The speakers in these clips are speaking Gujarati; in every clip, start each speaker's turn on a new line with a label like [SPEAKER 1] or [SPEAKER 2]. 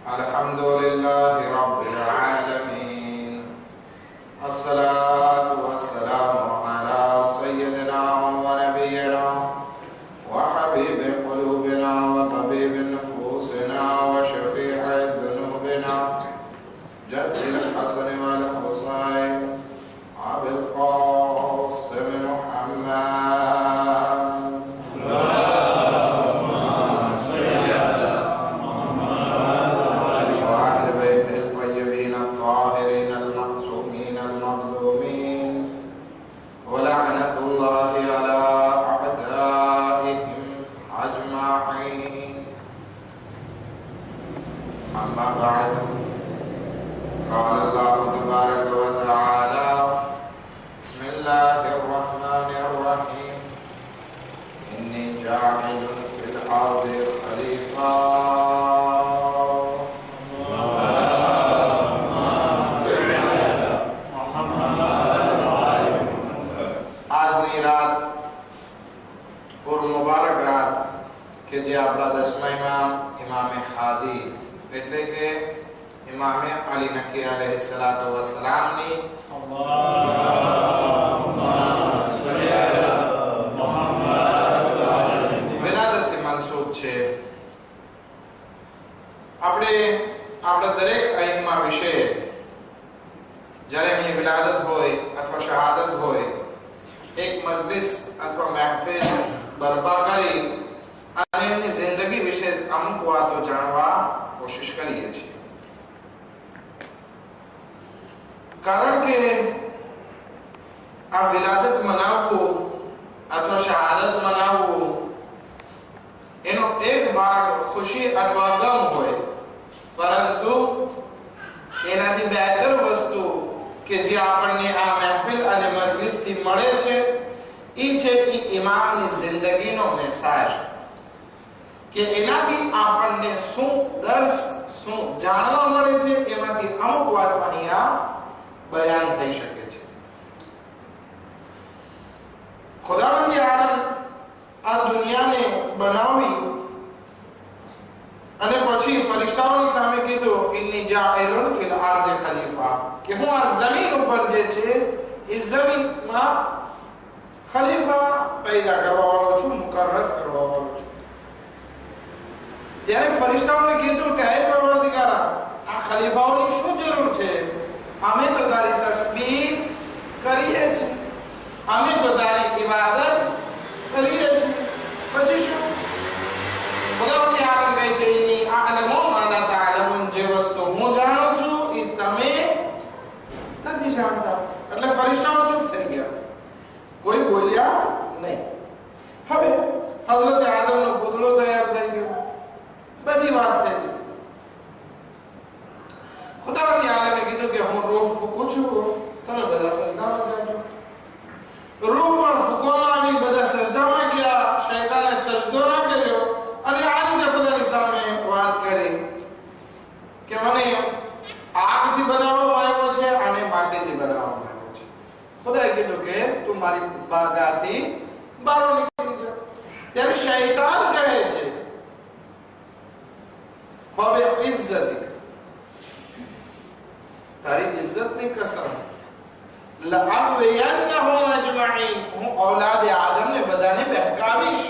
[SPEAKER 1] الحمد لله رب العالمين الصلاة والسلام على سيدنا ونبينا وحبيب قلوبنا وطبيب نفوسنا وشفيع ذنوبنا جد الحسن والحسين أبي القاسم محمد وأهل بيت الطيبين الطاهرين المعصومين المظلومين ولعنة الله على أعدائهم أجمعين أما بعد قال الله تبارك وتعالى بسم الله الرحمن الرحيم إني جاعل في الأرض خليفة આજની રાત પૂર્વ મુબારક રાત કે જે આપણા 10મા ઇમામે હાદી એટલે કે ઇમામે અલી નકી અલૈહિ સલાતુ વસલામની વિલાદતથી મનસૂબ છે. આપણે આપણા દરેક અઈમ્મા વિશે જ્યારે એમની વિલાદત હોય અથવા શહાદત હોય એક મજલિસ અથવા મહેફિલ બરપા કરી અને એમની જિંદગી વિશે અમુક વાતો જાણવા કોશિશ કરીએ છીએ. કારણ કે આ વિલાદત મનાવવું અથવા શહાદત મનાવવું એનો એક ભાગ ખુશી અથવા ગમ હોય, પરંતુ એનાથી બહેતર વસ્તુ કે જે આપણને આ મહેફિલ અને મજલિસથી મળે છે એ છે એ ઇમામની જિંદગીનો મેસેજ કે એનાથી આપણને શું દર્શ શું જાણવા મળે છે. એમાંથી અમુક વાતો અહીંયા બયાન થઈ શકે છે. ખુદાવંદ આલમ આ દુનિયાને બનાવી અને પછી ફરિશ્તાઓની સામે કીધું ઇન્ની જાઇલુન ફિલ અર્દ ખલીફા કે હું આ જમીન ઉપર જે છે એ જમીનમાં ખલીફા પેદા કરવા વાળો છું, મુકર્રર કરવા વાળો છું. ત્યારે ફરિશ્તાઓને કીધું કે હે પરવરદિગારા, આ ખલીફાઓની શું જરૂર છે? અમે તો તારી તસબીહ કરીએ છીએ, અમે તો તારી ઇબાદત કરીએ છીએ, પછી શું? ખુદાવંદ આલમ કહે છે ઇન્ની અઅલમુ મા લા તઅલમુન, જે વસ્તુ હું જાણું છું એ તમે નથી જાણતા. એટલે ફરિશ્તાઓ ચૂપ થઈ ગયા, કોઈ બોલ્યા નહીં. હવે હઝરત આદમનો પુતળો તૈયાર થઈ ગયો, બધી વાત થઈ ગઈ. ખુદાવંદ આલમે કીધું કે હું રૂહ ફૂંકું છું, તમે બધા સજદામાં જાજો. રૂહ પણ ફૂંકવામાં આવી, બધા સજદામાં ગયા. શૈતાને સજદો ના કર્યો અને આ રીતે ખુદાની સામે વાત કરી કે મને આગથી બનાવવામાં આવ્યો છે અને માટીથી બનાવવામાં આવ્યો છે. ખુદાએ કીધું કે તું મારી બારગાહથી બહાર નીકળી જા. ત્યારે શૈતાન કહે છે ફબિઇઝ્ઝતિક, તારી ઇજ્જતની કસમ, લઅગવિયન્નહુમ અજમઈન, હું ઔલાદ આદમને બધાને બહેકાવીશ,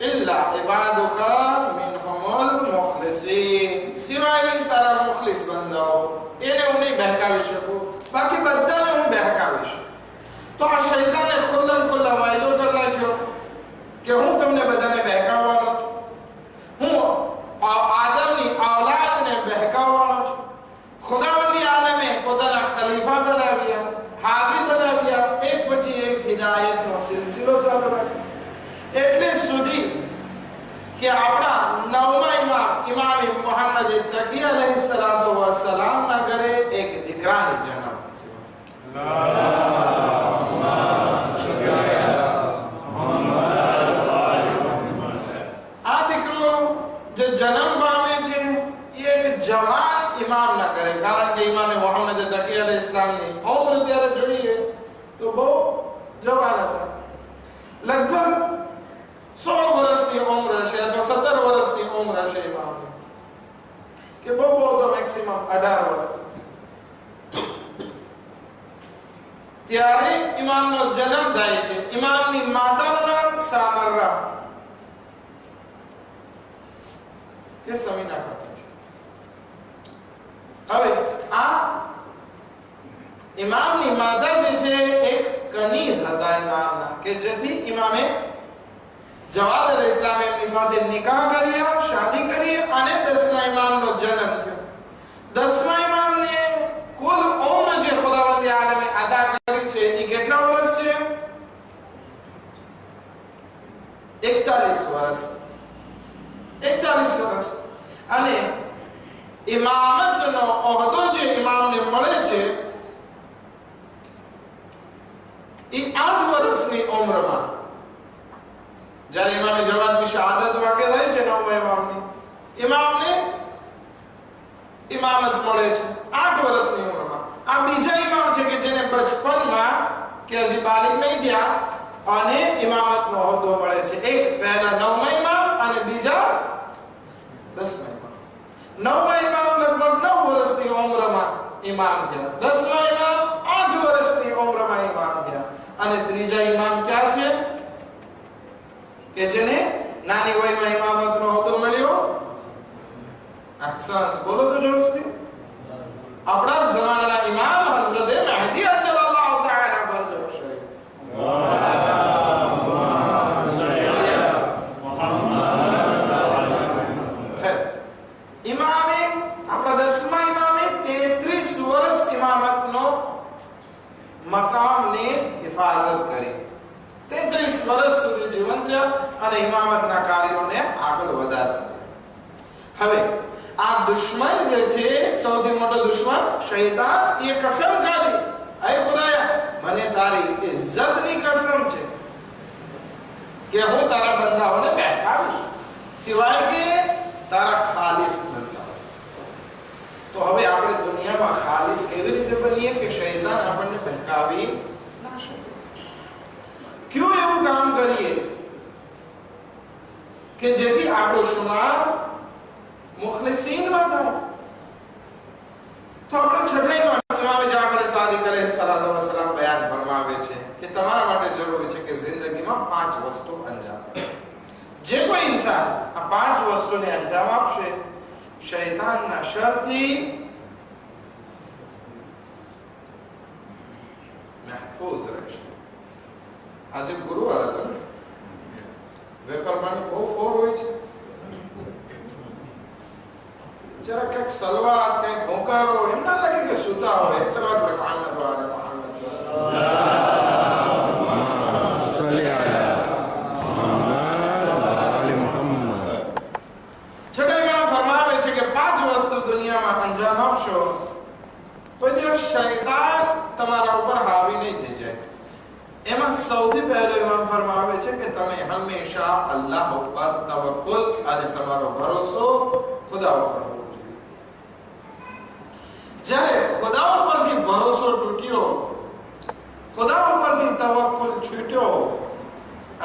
[SPEAKER 1] ઇલ્લા ઇબાદુકા મિનહુમુલ મુખલિસીન, સિવાય તારા મુખલિસ બંદાઓ, એને હું નહીં બહેકાવી શકું, બાકી બધાને હું બહેકાવીશ. તો આ શૈતાને ખુલ્લમ ખુલ્લા વાયદો કરી નાખ્યો કે હું તમને બધાને બહેકાવવાનો છું, હું આદમની ઔલાદને બહેકાવવાનો છું. ખુદાવંદ આલમે પોતાના ખલીફા બનાવ્યા, હાદી બનાવ્યા, એક પછી એક હિદાયતનો સિલસિલો ચાલુ રાખ્યો. એટલે સુધી કે આપણા 9મા ઇમામ મુહમ્મદ તકી અલૈહિ સલાતુ વસલામના ઘરે એક દીકરાનો જન્મ થયો. આ દીકરો જે જન્મ પામે છે એ એક જવાન ઇમામના ઘરે, કારણ કે ઇમામ મુહમ્મદ તકી અલૈહિ સલામની ઉંમર ત્યારે જોઈએ તો બહુ જવાન હતા. લગભગ 16 વર્ષની ઉંમર હશે અથવા 17 વર્ષની ઉંમર હશે ઇમામની. 18 વર્ષ. ત્યારે ઇમામનો જન્મ થાય છે. ઇમામની માતાનું નામ સામર્રા કે સમીના ખાતુન છે. હવે આ ઇમામની માતા જે છે એક કનીઝ હતા ઇમામના, કે જેથી ઇમામે જવાદ અલ-ઇસ્લામ એમની સાથે નિકાહ કર્યા, શાદી કરી અને 10મા ઇમામનો જન્મ થયો. 10મા ઇમામને કુલ ઉમ્ર જે ખુદાવંદ આલમે અદા કરી છે એ કેટલા વર્ષ છે? 41 વર્ષ. 41 વર્ષ. અને ઇમામતનો ઓહદો જે ઇમામને મળે છે એ 8 વર્ષની ઉંમરમાં, જ્યારે ઇમામે જવાદની શહાદત વાકે થાય છે 9મા ઇમામની, ઇમામને ઇમામત મળે છે 8 વર્ષની ઉંમરમાં. આ બીજા ઇમામ છે કે જેને બચપનમાં કે હજી બાલિગ નહીં થયા અને ઇમામતનો હોદ્દો મળે છે. એક પહેલા 9મા ઇમામ અને બીજા 10મા ઇમામ. 9મા ઇમામ લગભગ 9 વર્ષની ઉંમરમાં ઇમામ થયા. 10મા ઇમામ 8 વર્ષની ઉંમરમાં ઇમામ થયા. અને ત્રીજા ઇમામ ક્યાં છે કે જેને નાની વયમાં ઇમામતનો હોદ્દો મળ્યો? અહસન, બોલો તો જોરથી. આપણા જમાનાના ઇમામ હઝરત મહદી અજલ્લાહુ તઆલા ફરજો શરીફ. ઇમામે આપણા 10મા ઇમામે 33 વર્ષ ઇમામતનો મકામને હિફાજત કરી. 33 વર્ષ સુધી જીવંત રહ્યા અને ઇમામતના કાર્યોને આગળ વધારતા. હવે આ દુશ્મન જે છે, સૌથી મોટો દુશ્મન શૈતાન, એ કસમ ખાધી, અય ખુદાયા મને તારી ઇજ્જતની કસમ છે કે હું તારા બંદાઓને બહેકાવીશ સિવાય કે તારા ખાલિસ બંદાઓ. તો હવે આપણે દુનિયામાં ખાલિસ કેવી રીતે બનીએ કે શૈતાન આપણને બહેકાવી ના શકે? ક્યું એવું કામ કરીએ કે જેથી આપણો શુમાર મુખલિસીનમાં થાય? તો આપણે છઠ્ઠાઈમાં ઇમામ જાફર સાદિક અલૈહિસ્સલાતુ વસ્સલામ બયાન ફરમાવે છે કે તમારા માટે જરૂરી છે કે જિંદગીમાં 5 વસ્તુ અંજામ આપે. જે કોઈ ઇન્સાન આ 5 વસ્તુને અંજામ આપશે, શૈતાનના શરથી મહફૂઝ રહેશે. આજે ગુરુવાર હતો ને, વેપારમાં બહુ ફોર હોય છે. જરા કંઈક સલવાત, કંઈક ભોંકારો, એમ ના લાગે કે સુતા હોય. સલવાત પર મોહમ્મદ વાલે મોહમ્મદ સલ્લી અલા મુહમ્મદ. છઠ્ઠા ઇમામ ફરમાવે છે કે 5 વસ્તુ દુનિયામાં અંજામ આપશો, કોઈ દિવસ શૈતાન તમારા ઉપર હાવી નહીં થઈ જાય. એમાં સૌથી પહેલો ઇમામ ફરમાવે છે કે તમે હંમેશા અલ્લાહ ઉપર તવક્કુલ અને તમારો ભરોસો ખુદા ઉપર હોવો જોઈએ. જ્યારે ખુદા ઉપરથી ભરોસો તૂટ્યો, ખુદા ઉપરથી તવક્કુલ છૂટ્યો,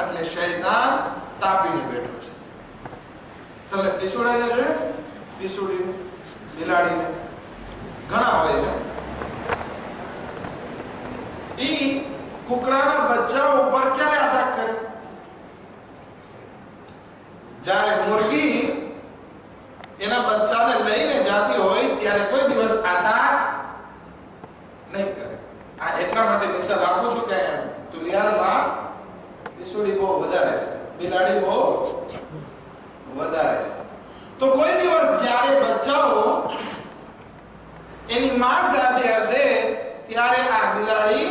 [SPEAKER 1] એટલે શૈતાન તાપીને બેઠો છે. તમે પીસુડાને જોયો? પીસુડીને, બિલાડીને ઘણા હોય છે. ઈ કુકડાના બચ્ચા ઉપર ક્યારે અટક કરે? જ્યારે મુર્ગી એના બચ્ચાને લઈને જાતી હોય ત્યારે કોઈ દિવસ અટક નહીં કરે. આ એટલા માટે મિસાલ આપું છું કે તુલિયારમાં પીસુડી બહુ વધારે છે, બિલાડી બહુ વધારે છે. તો કોઈ દિવસ જ્યારે બચ્ચાઓ એની માં સાથે હશે ત્યારે આ બિલાડી,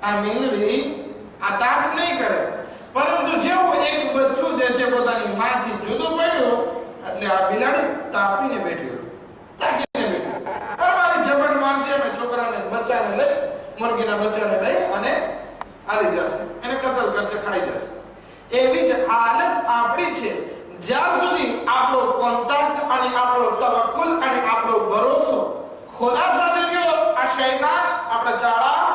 [SPEAKER 1] આ મીંગડી અટક નહીં કરે. પરંતુ જેવું એક બચ્ચું જે છે પોતાની માંથી જુદું પડ્યું એટલે આ બિલાડી તાપીને બેઠી, તાકીને બેઠી. મારી ઝપટ મારશે અને છોકરાને, બચ્ચાને લઈ, મુર્ગીના બચ્ચાને લઈ અને આલી જશે, એને કતલ કરશે, ખાઈ જશે. એવી જ હાલત આપણી છે. જ્યાં સુધી આપણો કોન્ટેક્ટ અને આપણો તવક્કુલ અને આપણો ભરોસો ખુદા સાથે રહ્યો, આ શૈતાન આપણા ચાળા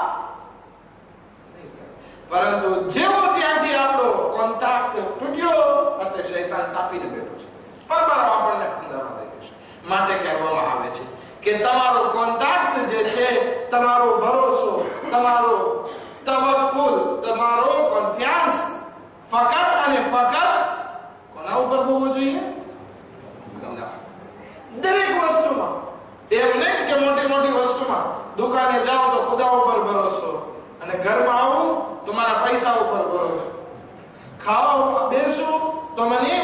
[SPEAKER 1] નહીં કરે. પરંતુ જેવો ત્યાંથી આપણો કોન્ટેક્ટ તૂટ્યો એટલે શૈતાન તાપીને બેઠો છે. બરાબર આપણને અંધારામાં લઈ જશે. માટે કહેવામાં આવે છે કે તમારો કોન્ટેક્ટ જે છે, તમારો ભરોસો, તમારો તવક્કુલ, તમારો કોન્ફિડન્સ ફકત અને ફકત કોના ઉપર હોવો જોઈએ? અલ્લાહ. દરેક વસ્તુમાં એમ નહીં કે મોટી મોટી વસ્તુમાં દુકાને જાઓ તો ખુદા ઉપર ભરોસો, અને ઘરમાં આવું તો મારા પૈસા ઉપર ભરોસો, ખાવા બેસું તો મને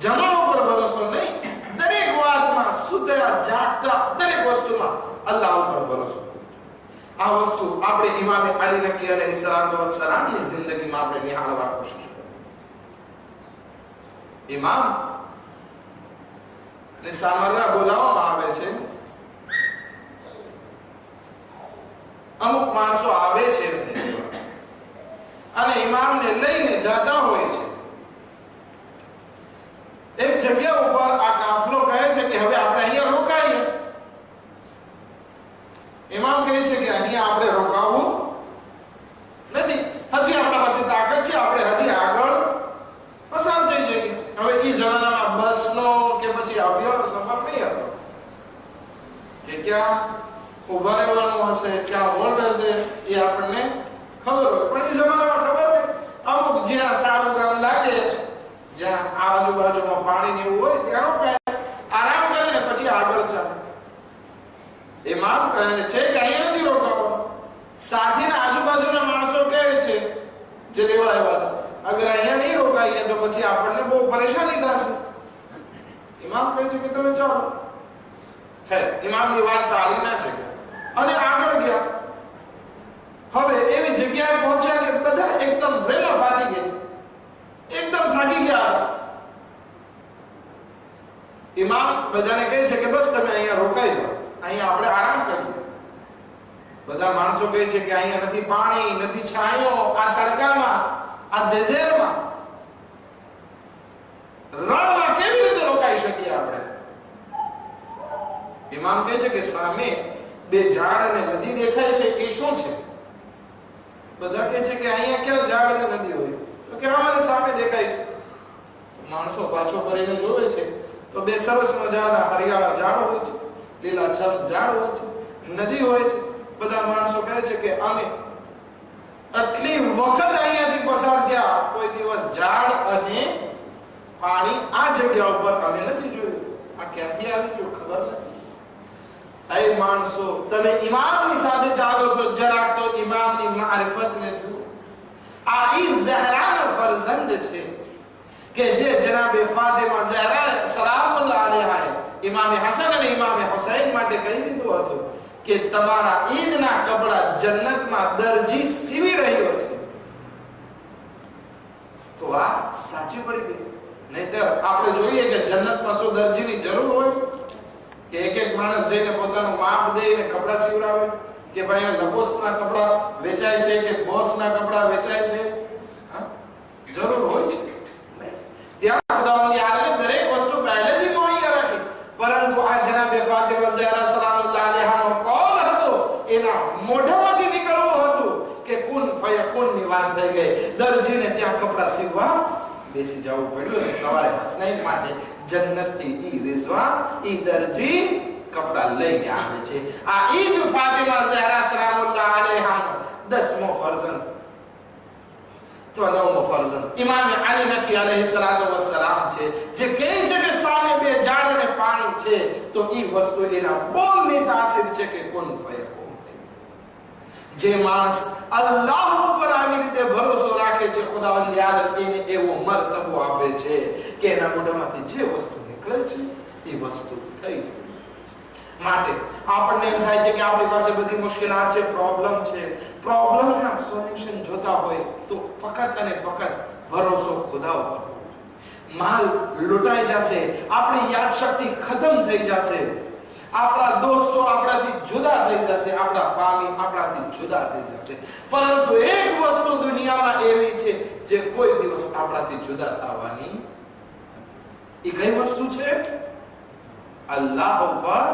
[SPEAKER 1] જમણ ઉપર ભરોસો નહીં. દરેક વાતમાં સુધા જાગતા દરેક વસ્તુમાં અલ્લાહ ઉપર ભરોસો. આ વસ્તુ આપણે ઇમામ અલી નકી અલૈહિસ્સલાતુ વસ્સલામની જિંદગીમાં આપણે નિહાળવા કોશિશ કરીએ. ઇમામ ને સામરા બોલાવવામાં આવે છે. અમુક માણસો આવે છે અને ઇમામને લઈને જતા હોય છે. એક જગ્યા ઉપર આ કાફલો કહે છે કે હવે આપણે અહીંયા રોકાઈએ. ઇમામ કહે છે કે અહીંયા આપણે રોકાવું નથી, હજી આપણા પાસે તાકાત છે, આપણે હજી આગળ પસાર થઈ જઈએ. હવે એ જમાનામાં બસનો કે પછી અભિયાન સફર નહીં હતો કે ક્યાં ઉભા રહેવાનું હશે, ક્યાં હોલ્ડ હશે, એ આપણને ખબર હોય, પણ એ જમાનામાં ખબર નહીં. અમુક જ્યાં સારું કામ લાગે, જ્યાં આજુબાજુમાં પાણી ને એવું હોય ત્યાં રોકાય, આરામ કરીને પછી આગળ ચાલે. ઇમામ કહે છે કે અહીંયા નથી રોકાવો. સાથીના આજુબાજુના માણસો કહે છે જે લેવા આવ્યા હતા, અગર અહીંયા નહીં રોકાઈએ તો પછી આપણને બહુ પરેશાની થશે. ઇમામ કહે છે કે તમે ચાલો. ખેર, ઇમામની વાત ટાળી ના શકે અને આગળ ગયા. હવે એવી જગ્યાએ પહોંચ્યા કે બધા એકદમ રેલા ફાટી ગઈ, એકદમ થાકી ગયા. ઇમામ બધાને કહે છે કે બસ તમે અહીંયા રોકાઈ જાઓ, અહીંયા આપણે આરામ કરીએ. બધા માણસો કહે છે કે અહીંયા નથી પાણી, નથી છાંયો, આ તડકામાં, આ ડેઝર્ટમાં, રણમાં કેવી રીતે રોકાઈ શકીએ આપણે? ઇમામ કહે છે કે સામે બે ઝાડ અને નદી દેખાય છે, એ શું છે? બધા કહે છે કે અહીંયા ક્યાં ઝાડ અને નદી હોય? તો કે અમારે સામે દેખાય છે. માણસો પાછો ફરીને જોવે છે તો બે સરસ મજાના હરિયાળા ઝાડ હોય છે, લીલાછમ ઝાડ હોય છે, નદી હોય છે. બધા માણસો કહે છે કે અમે આટલી વખત અહીંયાથી પસાર થયા, કોઈ દિવસ ઝાડ અને પાણી આ જગ્યા ઉપર અમે નથી જોયું. આ ક્યાંથી આવી ગયું ખબર નથી. એ માણસો, તમે ઇમામની સાથે ચાલો છો, જરાક તો ઇમામની મારિફતને જુઓ. આ ઈ ઝહરાનો ફરઝંદ છે કે જે જનાબે ફાતિમા ઝહરા સલામુલ્લાહ અલૈહા ઇમામ હસન અને ઇમામ હુસૈન માટે કહી દીધું હતું કે તમારા ઈદના કપડા જન્નતમાં દરજી સીવી રહ્યો છે. તો આ સાચી પડી ગઈ. નહીતર આપણે જોઈએ કે જન્નતમાં શું દરજીની જરૂર હોય કે એક એક માણસ જઈને પોતાનું માપ દઈને કપડા સીવડાવે કે ભાઈ આ લબોસના કપડા વેચાય છે કે બોસના કપડા વેચાય છે? જરૂર હોય છે? ત્યાં ખુદાવંદી આલમે દરેક વસ્તુ પહેલેથી મુહૈયા રાખી. પરંતુ આ જનાબે ફાતિમા ઝહરા સલામુલ્લાહ અલૈહાનો કોલ હતો, એના મોઢામાંથી નીકળવું હતું કે કુન ફયકુન ની વાત થઈ ગઈ. દરજીને ત્યાં કપડા સીવવા બેસી જવું પડ્યું અને સવારે હસનૈન માટે જન્નતથી ઈ રિઝવાન ઈ દરજી કપડા લઈને આવે છે. આ ઈ જ ફાતિમા ઝહરા સલામુલ્લાહ અલૈહાનો 10મો ફરઝંદ તો 9મો ફરઝંદ ઇમામ અલી નકી અલૈહિસ્સલાતુ વસ્સલામ છે, જે કહે છે કે સામે બે ઝાડ અને પાણી છે તો ઈ વસ્તુ એના બોલની તાસીર છે કે કુન ફયકુન. જે માણસ અલ્લાહ ઉપર આવી રીતે ભરોસો રાખે છે, ખુદાવંદ આલમ એને એવો મર્તબો આપે છે કે એના મોઢામાંથી જે વસ્તુ નીકળે છે એ વસ્તુ થઈ ગઈ. માટે આપણને એમ થાય છે કે આપણી પાસે બધી મુશ્કેલાત છે, પ્રોબ્લેમ છે, પ્રોબ્લેમના સોલ્યુશન જોતા હોય તો ફકત અને ફકત ભરોસો ખુદા ઉપર. માલ લૂંટાઈ જશે, આપણી યાદ શક્તિ ખતમ થઈ જશે, આપણા દોસ્તો આપણાથી જુદા થઈ જશે, આપણા ફામી આપણાથી જુદા થઈ જશે, પરંતુ એક વસ્તુ દુનિયામાં એવી છે જે કોઈ દિવસ આપણાથી જુદા થવાની. એ કઈ વસ્તુ છે? અલ્લાહ ઉપર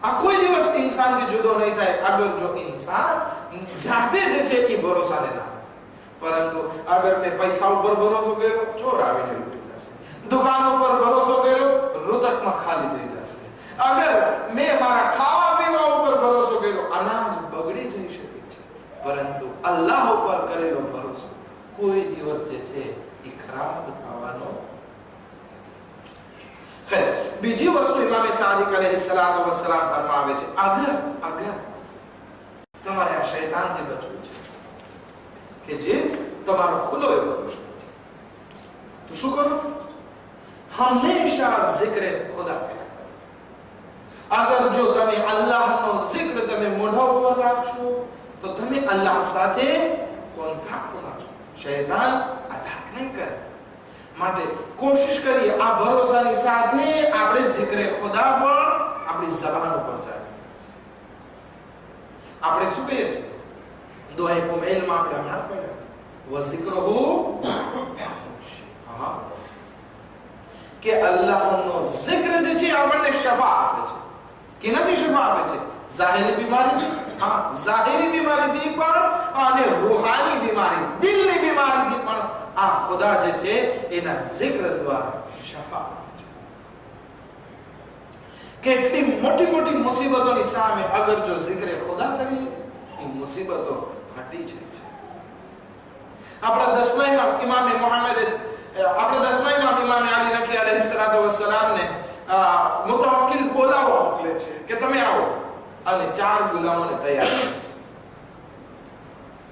[SPEAKER 1] આ કોઈ દિવસ ઇન્સાનથી જુદો નહીં થાય અગર જો ઇન્સાન જાતે જે છે એ ભરોસાને ના. પરંતુ અગર મેં પૈસા ઉપર ભરોસો કર્યો, ચોર આવીને લૂંટી જશે. દુકાનો પર ભરોસો કર્યો, રોતકમાં ખાલી થઈ જશે. અગર મેં મારા ખાવા પીવા ઉપર ભરોસો કર્યો, અનાજ બગડી જઈ શકે છે. પરંતુ અલ્લાહ ઉપર કરેલો ભરોસો કોઈ દિવસ જે છે એ ખરાબ થવાનો. ખૈર, બીજી વસ્તુ ઇમામ સાદિક અલૈહિસ્સલાતુ વસ્સલામ ફરમાવે છે, અગર તમારે આ શૈતાનથી બચવું છે કે જે તમારો ખુલ્લો એ ભરોસો છે, તો શું કરો? હંમેશા ઝિક્ર ખુદા કરો. અગર જો તમે અલ્લાહનો ઝિક્ર તમે મોઢા ઉપર રાખશો તો તમે અલ્લાહ સાથે કોન્ટેક્ટમાં છો. શૈતાન અટક નહીં કરે. માટે કોશિશ કરીએ આ ભરોસાની સાથે આપણે ઝિક્ર ખુદા પણ આપણી ઝબાન ઉપર જાય. આપણે શું કહીએ છીએ દુઆએ કુમૈલમાં આપણે હમણાં પડ્યા, વ ઝિક્રુહુ શિફા, કે અલ્લાહનો ઝિક્ર જે છે આપણને શફા આપે છે. કેનાથી શફા આપે છે? ઝાહિરી બીમારીથી, હા, ઝાહિરી બીમારીથી પણ અને રૂહાની બીમારી, દિલની બીમારીથી પણ આ ખુદા જે છે એના ઝિક્ર દ્વારા શફા આપે છે. કેટલી મોટી મોટી મુસીબતોની સામે અગર જો ઝિક્ર ખુદા કરીએ, એ મુસીબતો હટી જાય છે. આપણા 10મા ઇમામ અલી નકી અલૈહિસ્સલાતુ વસ્સલામને મુતવક્કિલ બોલાવવા મોકલે છે કે તમે આવો, અને 4 ગુલામોને તૈયાર કરે છે.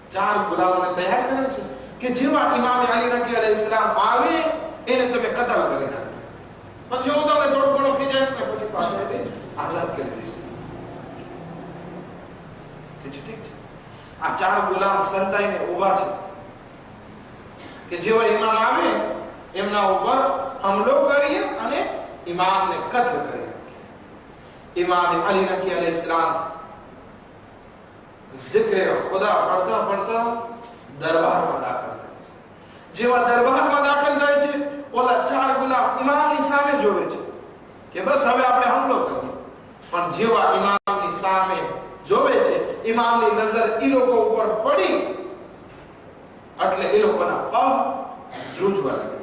[SPEAKER 1] 4 ગુલામોને તૈયાર કરે છે કે જેવા ઇમામ અલી નકી અલૈહિસ્સલામ આવે એને તમે કતલ કરી નાખો, પણ જો હું તમને થોડો ઘણો ખીજાઈશ ને પછી પાછળથી આઝાદ કરી દઈશ. ઠીક છે. આ 4 ગુલામ સંતાઈને ઊભા છે કે જેવા ઇમામ આવે એમના ઉપર હુમલો કરીએ અને ઇમામને કત્લ કરી નાખીએ. ઇમામ અલી નકી અલૈહિસ્સલામ ઝિક્ર ખુદા પડતા પડતા દરબારમાં દાખલ થાય છે. જેવા દરબારમાં દાખલ થાય છે, ઓલા 4 ગુલામ ઇમામની સામે જોવે છે કે બસ હવે આપણે હુમલો કરીએ, પણ જેવા ઇમામની સામે જોવે છે, ઇમામની નજર એ લોકો ઉપર પડી એટલે એ લોકોના પગ ધ્રુજવા લાગે.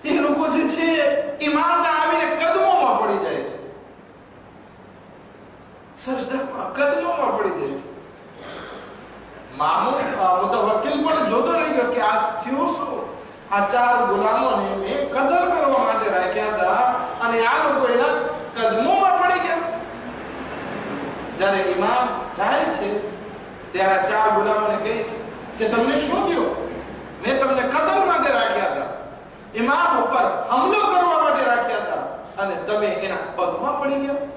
[SPEAKER 1] એ લોકો જે છે ઇમામના આવીને કદમોમાં પડી જાય છે, સજદામાં કદમોમાં પડી જાય છે. મુતવક્કિલ પણ જોતો રહી ગયો કે આ થયું શું? આ 4 ગુલામોને મેં કતલ કરવા માટે રાખ્યા હતા અને આ લોકો એના કદમોમાં પડી ગયા. જ્યારે ઇમામ જાય છે ત્યારે 4 ગુલામોને કહે છે કે તમને શું થયું? મેં તમને કતલ માટે રાખ્યા હતા, ઇમામ ઉપર હુમલો કરવા માટે રાખ્યા હતા અને તમે એના પગમાં પડી ગયા.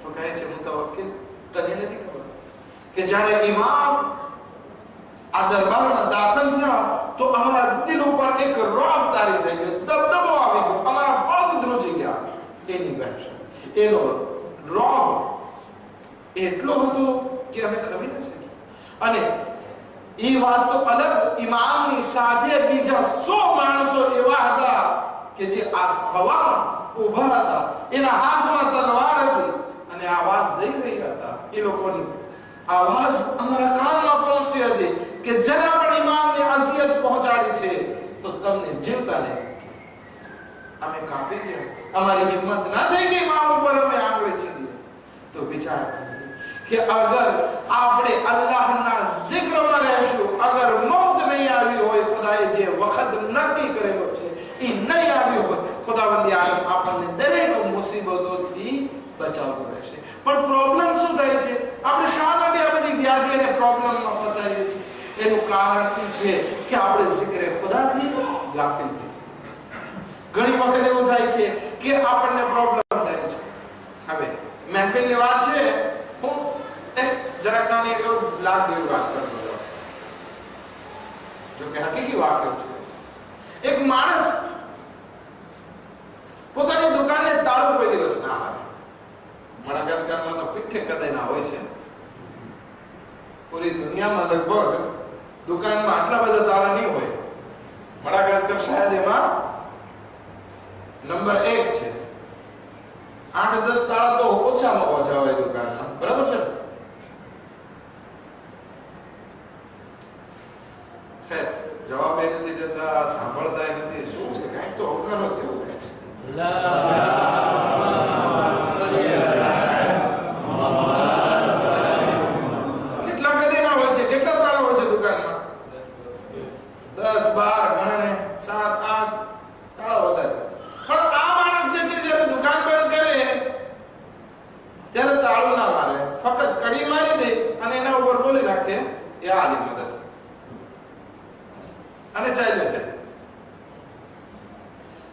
[SPEAKER 1] તો કહે છે મુતવક્કિલ, તને નથી ખબર કે જ્યારે ઇમામ આ દરબારમાં દાખલ થયા તો અમારા દિલ ઉપર એક રોબ તારી થઈ ગયો, દબદબો આવી ગયો, અમારા પગ ધ્રુજી ગયા. એની વહેશત, એનો રોબ એટલો હતો કે અમે ખમી ન શકી. અને એ વાત તો અલગ, ઇમામની સાથે બીજા 100 માણસો એવા હતા કે જે આ હવામાં ઊભા હતા, એના હાથમાં તલવાર હતી અને આવાજ દઈ રહ્યા હતા. એ લોકોની આવાજ અમારા કાનમાં પહોંચતી હતી કે જરા પણ ઇમામને અઝિયત પહોંચાડી છે તો તમને જીવતાને અમે કાપી ગયા. અમારી હિંમત ના થઈ કે ઇમામ ઉપર અમે આંગળી ચીરીએ. તો વિચાર કે અગર આપણે અલ્લાહના ઝિક્રમાં રહેશું, અગર મૌત નહીં આવી હોય, ખુદાએ જે વખત નક્કી કરેલો છે એ નહીં આવ્યો હોય, ખુદાવંદી આલમ આપણને દરેક મુસીબતોથી બચાવતો રહેશે. પણ પ્રોબ્લેમ શું થાય છે? આપણે શા માટે આ બધી વ્યાધિ અને પ્રોબ્લેમમાં ફસાઈએ છીએ? એનું કારણ છે કે આપણે ઝિક્ર ખુદાથી ગાફિલ થઈ. ઘણી વખત એવું થાય છે કે આપણને પ્રોબ્લેમ થાય છે. હવે મહેફિલની વાત છે, હું જરા નાની લાગ જેવી વાત કરતો હતો, જો કે હકીકી વાક્ય છે. એક માણસ પોતાની દુકાનને તાળું કોઈ દિવસ ના મારે. મડાગાસ્કરમાં તો પીઠે કદાય ના હોય છે. પૂરી દુનિયામાં લગભગ દુકાનમાં આટલા બધા તાળા નહીં હોય. મડાગાસ્કર શાયદ એમાં નંબર 1 છે. 8-10 તાળા તો ઓછામાં ઓછા હોય દુકાનમાં, બરાબર છે? ખેર, જવાબ એ નથી દેતા, સાંભળતા નથી, શું છે કઈ તો ખરો તેવો કેટલા કદીના હોય છે, કેટલા તાળા હોય છે દુકાનમાં? 10 12 ગણને 7 8 તાળા હોતા છે. પણ આ માણસ જે છે જ્યારે દુકાન બંધ કરે ત્યારે તાળું ના મારે, ફક્ત કડી મારી દે અને એના ઉપર બોલી રાખે યા આલી મદદ અને ચાલ્યો જાય.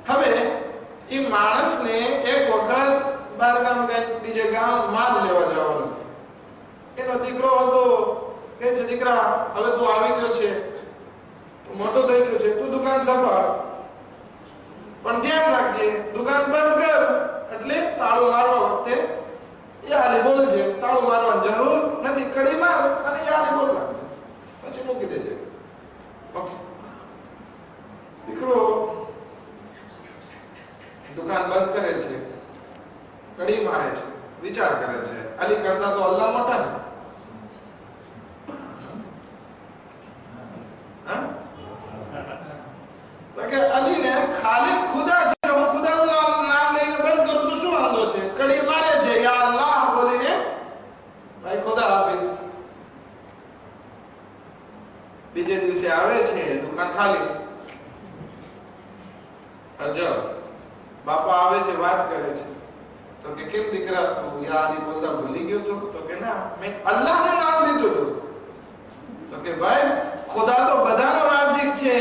[SPEAKER 1] હવે એ માણસને એક વખત બહાર ગામ બીજે ગામ માલ લેવા જવાનું. એનો દીકરો હતો, કે છે દીકરા હવે તું આવી ગયો છે, તું મોટો થઈ ગયો છે, તું દુકાન સંભાળ, પણ ધ્યાન રાખજે દુકાન બંધ કર એટલે તાળું મારવા વખતે યાલી બોલજે. તાળું મારવાની જરૂર નથી, કડી માર અને યાલી બોલ નાખજે, પછી મૂકી દેજે. ઓકે. દીકરો દુકાન બંધ કરે છે, કડી મારે છે, વિચાર કરે છે અલી કરતા તો અલ્લાહ મોટા ને. તો કે અલી ને ખાલિક ખુદા છે, હું ખુદાનું નામ લઈને બંધ કરું તો શું વાંધો છે? કડી મારે છે, યા અલ્લાહ બોલીને ભાઈ ખુદા હાફિઝ. બીજે દિવસે આવે છે, દુકાન ખાલી. અજબ. બાપા આવે છે, વાત કરે છે, તો કે કેમ દીકરા તું યા અલી બોલતા ભૂલી ગયો છો? તો કે ના, મેં અલ્લાહનું નામ લીધું હતું. તો કે ભાઈ ખુદા તો બધાનો રાઝિક છે,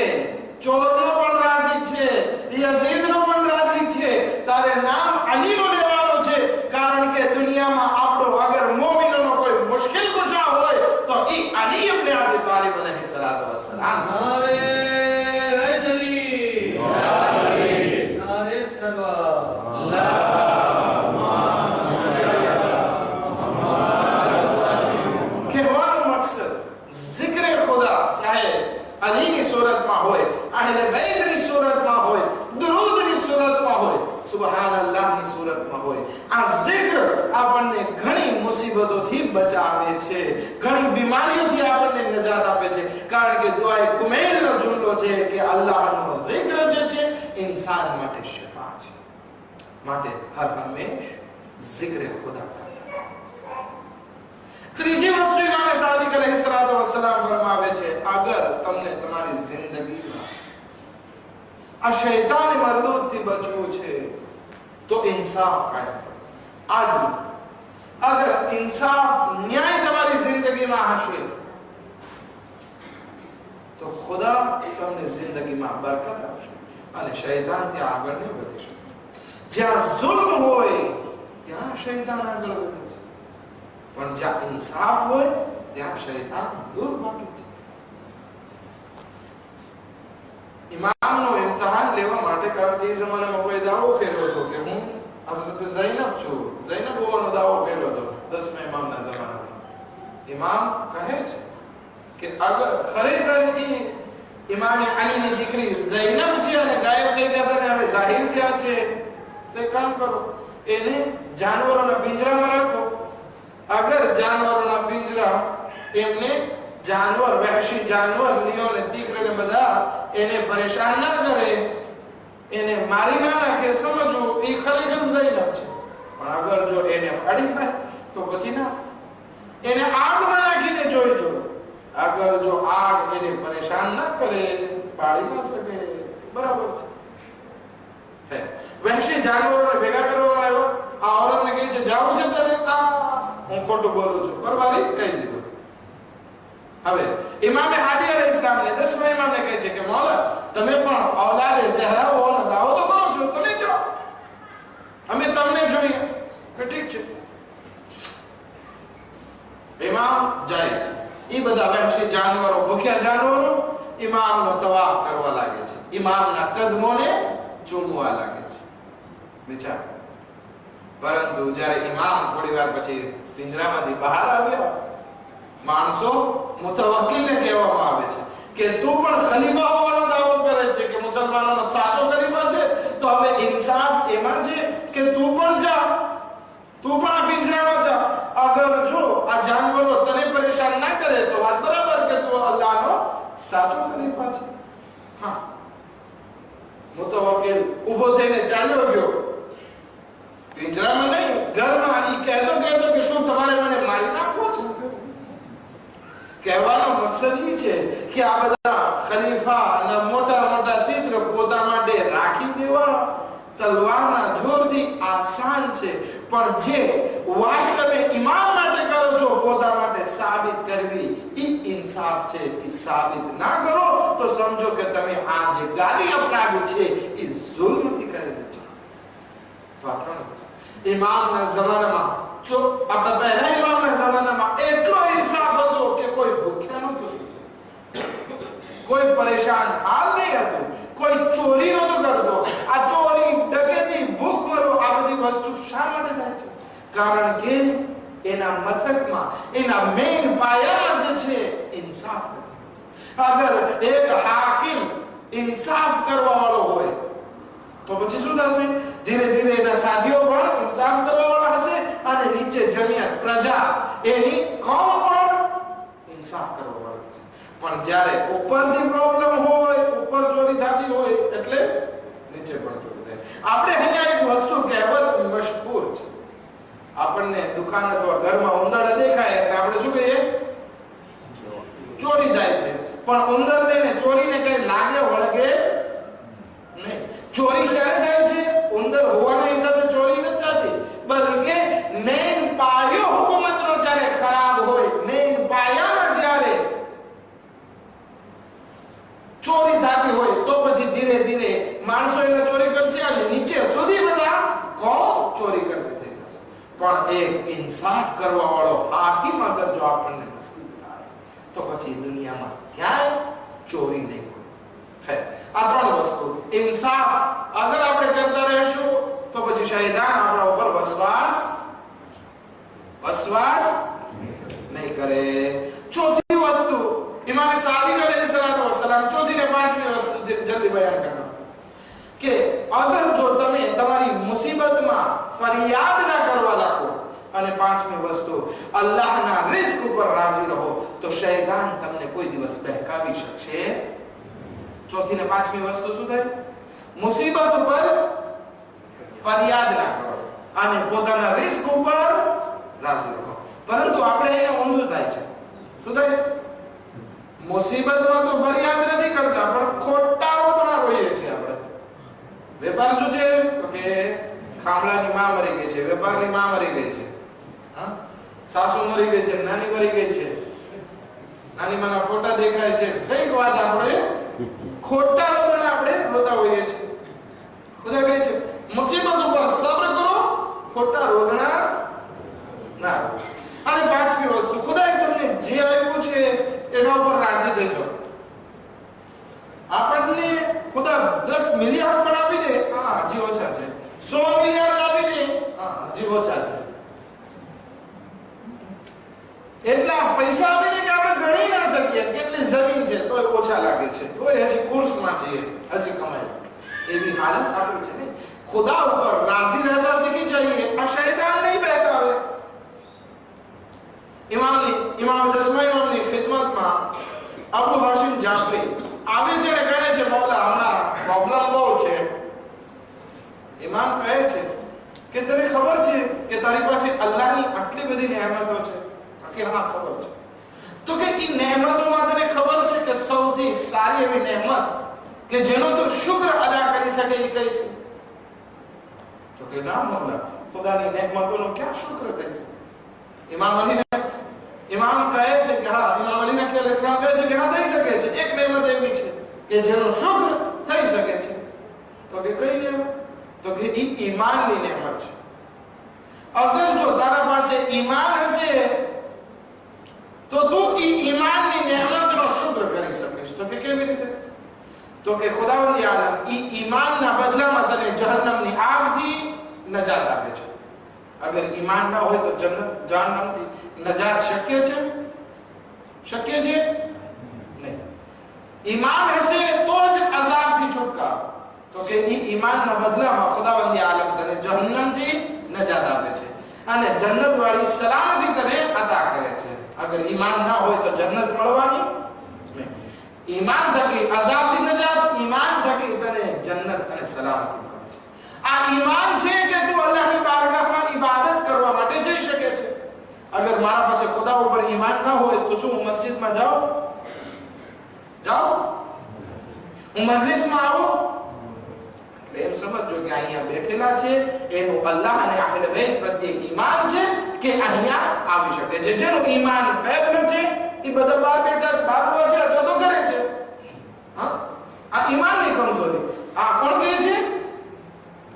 [SPEAKER 1] ચોરનો પણ રાઝિક છે, યઝીદનો પણ રાઝિક છે, તારે નામ અલીનો લેવાનો છે, કારણ કે દુનિયામાં આપણો અગર મોમિનોનો કોઈ મુશ્કેલ કુશા હોય તો ઈ અલી ઇબ્ન અબી તાલિબ અલૈહિ સલાતુ વસ્સલામ છે. કહેવાનો મકસદ ઝિક્ર ખુદા ચાહે અલીની સૂરતમાં હોય, અહેલે બૈતની સૂરતમાં હોય, દરૂદની સૂરતમાં હોય, સુબહાનલ્લાહની સૂરતમાં હોય, આ ઝિક્ર આપણને ઘણી મુસીબતોથી બચાવે છે, ઘણી બીમારીઓથી આપણને નજાત આપે છે. કારણ કે દુઆએ કુમૈલનો જુમલો છે કે અલ્લાહનો ઝિક્ર જે છે ઇન્સાન માટે શિફા છે. માટે હર હંમેશ ઝિક્ર ખુદા કરતા. ત્રીજી વસ્તુ ઇમામ સાદિક અલૈહિ સલાતુ વસ્સલામ ફરમાવે છે, અગર તમને તમારી જિંદગીમાં આ શૈતાન મરદૂદથી બચવું છે તો ઇન્સાફ કાયમ કરો, આદલ. અગર ઇન્સાફ ન્યાય તમારી જિંદગીમાં હશે તો ખુદા તમને જિંદગીમાં બરકત આપશે અને શૈતાનથી આગળ નહીં વધી શકે. જ્યાં જુલ્મ હોય ત્યાં શૈતાન આગળ વધે છે, પણ જ્યાં ઇન્સાફ હોય ત્યાં શૈતાન દૂર ભાગે છે. ઇમામનો ઇમ્તિહાન લેવા માટે, કારણ કે એ જમાનામાં કોઈ દાવો કર્યો હતો કે હું હઝરત ઝૈનબ છું, ઝૈનબ હોવાનો દાવો કર્યો હતો 10મા ઇમામના જમાનામાં. ઇમામ કહે છે કે અગર ખરેખર ઇમામ અલીની દીકરી ઝૈનબ છે અને ગાયબ થઈ ગયા હતા ને હવે જાહિર થયા છે, તો એક કામ કરો, એને જાનવરોના પિંજરામાં રાખો. અગર જાનવરોના પિંજરા એમને જાનવર, વહેશી જાનવર, લીઓ ને તીકર ને બધા એને પરેશાન ના કરે, એને મારી ના નાખે, સમજો એ ખરેખર ઝૈનબ છે. પણ અગર જો એને ફાડી થાય તો પછી ના, એને આગમાં નાખીને જોઈજો. અગર જો આગ એને પરેશાન ના કરે, પાડી ના શકે, બરાબર છે. વહેશી જાનવરોને ભેગા કરવામાં આવ્યા. આ औरतને કહે છે જાવું છે તને? હું ખોટું બોલું છું, બરાબર કહી દીધું. હવે ઇમામે હાદી અલૈહિસ્સલામ ને 10મા ઇમામને કહે છે કે મૌલા તમે પણ ઔલાદે ઝહરા હોવાનો દાવો તો કરો છો, તમે જાઓ, અમે તમને જોઈએ. કે ઠીક છે. ઇમામ જાય છે. એ બધા વહેશી જાનવરો, ભૂખ્યા જાનવરો ઇમામનો તવાફ કરવા લાગે છે, ઇમામના કદમોને ચૂમવા લાગે છે. વિચાર. પરંતુ જ્યારે ઇમામ થોડી વાર પછી પિંજરામાંથી બહાર આવ્યા, માણસો મુતવક્કિલને કહેવામાં આવે છે કે તું પણ ખલીફા હોવાનો દાવો કરે છે કે મુસલમાનોનો સાચો ખલીફા છે, તો હવે ઇન્સાફ એમાં છે કે તું પણ જા, તું પણ આ પિંજરામાં જા. અગર જો આ જાનવરો તને પરેશાન ના કરે તો વાત બરાબર કે તું અલ્લાહનો સાચો ખલીફા છે. હા, મુતવક્કિલ ઊભો થઈને ચાલ્યો ગયો, પિંજરામાં નહીં, ઘરમાં. ઈ કહેતો કે શું તમારે મને મારી નાખવો છે? કહેવાનો મકસદ એ છે કે આ બધા ખલીફા અને મોટા મોટા તીત્ર પોતા માટે રાખી દેવા તલવારના જોરથી આસાન છે, પણ જે વાત તમે ઇમામ માટે કરો છો પોતા માટે સાબિત કરવી ઈ ઇન્સાફ છે. ઈ સાબિત ના કરો તો સમજો કે તમે આ જે ગાદી અપનાવી છે ઈ જુલ્મથી કરેલી છે. તો આ ત્રણ ઇમામના જમાનામાં આપણા પહેલા ઇમામના જમાનામાં એટલો ઇન્સાફ હતો કે કોઈ ભૂખ્યા નહોતું સૂતું, કોઈ પરેશાન હાલ નહીં હતું, કોઈ ચોરી નહોતો કરતો. આ ચોરી, ડકેતી, ભૂખમરો આ બધી વસ્તુ શા માટે થાય છે? કારણ કે એના મથકમાં, એના મેઇન પાયામાં જે છે ઇન્સાફ નથી. અગર એક હાકિમ ઇન્સાફ કરવા વાળો હોય તો પછી શું થશે? ધીરે ધીરે એના સાથીઓ પણ ઇન્સાફ કરવા વાળા હશે અને નીચે જમિયત, પ્રજા, એની કોમ પણ ઇન્સાફ કરવા વાળા હશે. પણ જ્યારે ઉપરથી પ્રોબ્લેમ હોય, ઉપર ચોરી થતી હોય એટલે નીચે પણ ચોરી થાય. આપણે અહીંયા એક વસ્તુ કહેવત મશહૂર છે. આપણને દુકાન અથવા ઘરમાં ઉંદર દેખાય એટલે આપણે શું કહીએ? ચોરી થાય છે. પણ ઉંદર ને ચોરીને કઈ લાગે વળગે નહીં. ચોરી ક્યારે થાય છે? ઉંદર હોવાના હિસાબે ચોરી નથી થતી, બલકે મેઇન પાયો હુકુમતનો જ્યારે ખરાબ હોય, મેઇન પાયામાં જ્યારે ચોરી થતી હોય તો પછી ધીરે ધીરે માણસો એને ચોરી કરશે અને નીચે સુધી બધા કોમ ચોરી કરતી થઈ જશે. પણ એક ઇન્સાફ કરવા વાળો હાકિમ અગર જો આપણને નસીબ થાય તો પછી દુનિયામાં ક્યાંય ચોરી નહીં હોય. આ ત્રણ વસ્તુ ઇન્સાફ અગર આપણે કરતા રહેશું તો પછી શૈતાન આપણા ઉપર વસવાસ નહીં કરે. ચોથી વસ્તુ ઇમામ સાદિક અલૈહિસ્સલામ ચોથી ને પાંચમી વસ્તુ જલ્દી બયાન કરવા કે અગર જો તમે તમારી મુસીબતમાં ફરિયાદ ના કરવા લાગો અને પાંચમી વસ્તુ અલ્લાહના રિઝ્ક ઉપર રાજી રહો તો શૈતાન તમને કોઈ દિવસ બહેકાવી શકશે. ચોથી ને પાંચમી વસ્તુ શું થાય? મુસીબત ઉપર ફરિયાદ ના કરો અને પોતાના રિસ્ક ઉપર રાજી રહો. પરંતુ આપણે અહીંયા ઊંધું થાય છે. શું થાય છે? મુસીબતમાં તો ફરિયાદ નથી કરતા પણ ખોટા રોદણા રોઈએ છીએ આપણે. વેપાર શું છે કે ખામલાની માં મરી ગઈ છે, વેપારની માં મરી ગઈ છે, સાસુ મરી ગઈ છે, નાની મરી ગઈ છે, નાની માના ફોટા દેખાય છે, કઈક વાત આપણે ખોટા રોદણા આપણે રોતા હોઈએ છીએ. ખુદા કહે છે મુસીબત ઉપર સબ્ર કરો, ખોટા રોદણા ના. અને પાંચમી વસ્તુ ખુદાએ તમને જે આપ્યું છે એના ઉપર રાજી થજો. આપણને ખુદા 10 મિલિયન પણ આપી દે, હજી ઓછા છે. 100 મિલિયન આપી દે, હજી ઓછા છે. એટલા પૈસા આપી દે કે આપણે ગણી ના શકીએ. કેટલી જમીન છે તો ઓછા લાગે છે, તો હજી કુર્સમાં છીએ, હજી કમાય. એવી હાલત આપણી છે ને. ખુદા ઉપર રાજી રહેતા શીખી જઈએ. આ શૈતાન નહીં બહેકાવે. ઇમામ દસમા ઇમામની ખિદમતમાં અબુ હાશિમ જાફરી આવે છે ને કહે છે મૌલા હમણાં પ્રોબ્લેમ બહુ છે. ઇમામ કહે છે કે તને ખબર છે કે તારી પાસે અલ્લાહની આટલી બધી નેમતો છે? કે હા ખબર છે. તો કે ઈ નેમતોમાં તને ખબર છે કે સૌથી સારી એવી નેમત કે જેનો તું શુક્ર અદા કરી શકે એ કઈ છે? તો કે ના મૌલા, ખુદાની નેમતોનો ક્યાં શુક્ર કરી શકે? ઇમામ કહે છે કે હા, ઇમામ અલી નકી અલૈહિસ્સલામ કહે છે કે હા થઈ શકે છે. એક નેમત એવી છે કે જેનો શુક્ર થઈ શકે છે. તો કે કઈ નેમત? તો કે ઈ ઈમાનની નેમત છે. અગર જો તારા પાસે ઈમાન હશે તો તું ઈ ઈમાનની નેમતનો શુક્ર કરી શકીશ. તો કે કેવી રીતે? તો કે ખુદાવંદ આલમ ઈ ઈમાનના બદલામાં તને જહન્નમની આગથી નજાત આપે છે. અગર ઈમાન ના હોય તો જહન્નમથી નજાત શક્ય છે? શક્ય છે નહીં. ઈમાન હશે તો જ અઝાબથી છુટકારો. તો કે ઈ ઈમાનના બદલામાં ખુદાવંદ આલમ તને જહન્નમથી નજાત આપે છે અને જન્નત વાળી સલામતી તને અતા કરે છે. અગર ઈમાન ના હોય તો જન્નત મળવાની નહીં. ઈમાન થકી અઝાબથી નજાત, ઈમાન થકી તને જન્નત અને સલામતી મળે છે. આ ઈમાન છે કે તું અલ્લાહની બારગાહમાં ઇબાદત કરવા માટે જઈ શકે છે. અગર મારા પાસે ખુદા ઉપર ઈમાન ના હોય તો શું હું મસ્જિદમાં જાઉં? હું મજલિસમાં આવું? એમ સમજો કે અહીંયા બેઠેલા છે એનું અલ્લાહ અને અહેલે બેત પ્રત્યે ઈમાન છે કે અહીંયા આવી શકે છે. જેનું ઈમાન ફેબ છે એ બધા બહાર બેઠા છે, બહાર હોય છે અથવા તો કરે છે. હા, આ ઈમાનની કમજોરી. આ કોણ કહે છે?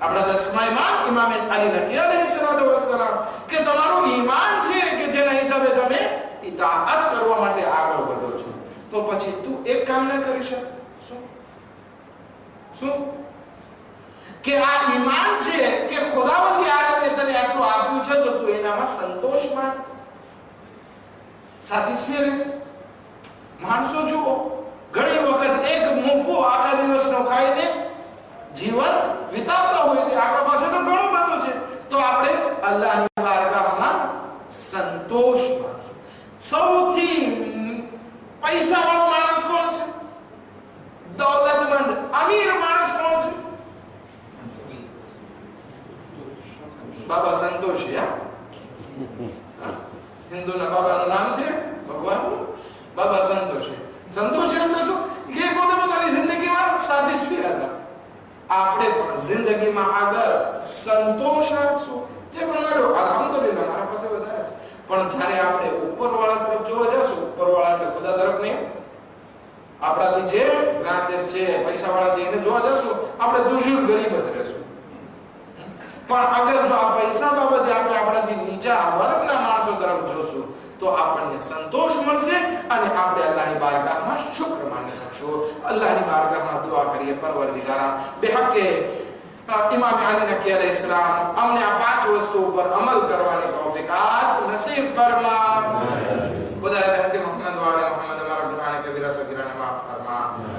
[SPEAKER 1] આપણા 10મા ઇમામ અલી નકી અલૈહિસ્સલાતુ વસ્સલામ કે તમારું ઈમાન છે કે જેના હિસાબે તમે ઇતાઅત કરવા માટે આગળ વધો છો. તો પછી તું એક કામ ન કરી શકે? શું કે આ ઈમાન છે કે ખુદાવંદી આલમે તને આટલું આપ્યું છે તો તું એનામાં સંતોષમાં સાતિસ્ફિર. માણસો જુઓ ઘણી વખત એક મુફો આખા દિવસનો ખાઈને જીવન વિતાવતા હોય છે. આપણા પાસે તો ઘણું બધું છે તો આપણે અલ્લાહની બારગાહમાં સંતોષ માનશું. સૌથી પૈસાવાળો માણસ કોણ છે? દૌલતમંદ અમીર માણસ કોણ છે? બાબા સંતોષી. હિન્દુના બાબાનું નામ છે ભગવાન બાબા સંતોષી. સંતોષી એટલે શું? કે પોતે પોતાની જિંદગીમાં સાતિસ્ફિર હતા. આપણે પણ જિંદગીમાં આગળ સંતોષ રાખશું. જે પણ મળ્યો અલ્હમ્દુલિલ્લાહ મારા પાસે વધારે છે. પણ જ્યારે આપણે ઉપરવાળા તરફ જોવા જશું, ઉપરવાળા એટલે ખુદા તરફ નહીં, આપણાથી જે જ્ઞાતિ છે પૈસાવાળા છે એને જોવા જશું, આપણે દુર્જુર ગરીબ જ રહેશું. પણ અગર જો આ પૈસા બાબતે આપણે આપણાથી નીચા વર્ગના માણસો તરફ જોશું તો આપણને સંતોષ મળશે અને આપણે અલ્લાહની બારગાહમાં શુક્ર માની શકશું. અલ્લાહની બારગાહમાં દુઆ કરીએ, પરવરદિગારા બેહકે ઇમામ અલી નકી અલૈહિસ્સલામ અમને આ 5 વસ્તુ ઉપર અમલ કરવાની તૌફીક નસીબ ફરમા. खुदा के मोहम्मद वाले मोहम्मद हमारा गुनाह कबीरा सगीरा ने माफ फरमा,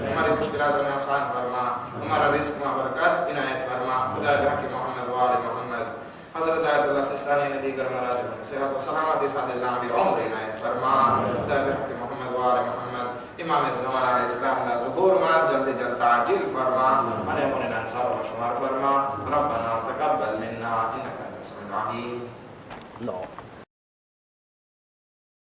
[SPEAKER 1] हमारी मुश्किलात में आसान फरमा, हमारा रिस्क में बरकत इनायत फरमा. खुदा के मोहम्मद वाले मोहम्मद हजरत आयतुल्लाह सिस्तानी ने दीगर मराज में सेहत व सलामती साथ लंबी उम्र इनायत फरमा. खुदा के मोहम्मद वाले मोहम्मद इमाम ज़मान अलैहिस्सलाम ना ज़ुहूर मा जल्दी जल्द ताजिल फरमा, अने मुने अंसार व शुमार फरमा. रब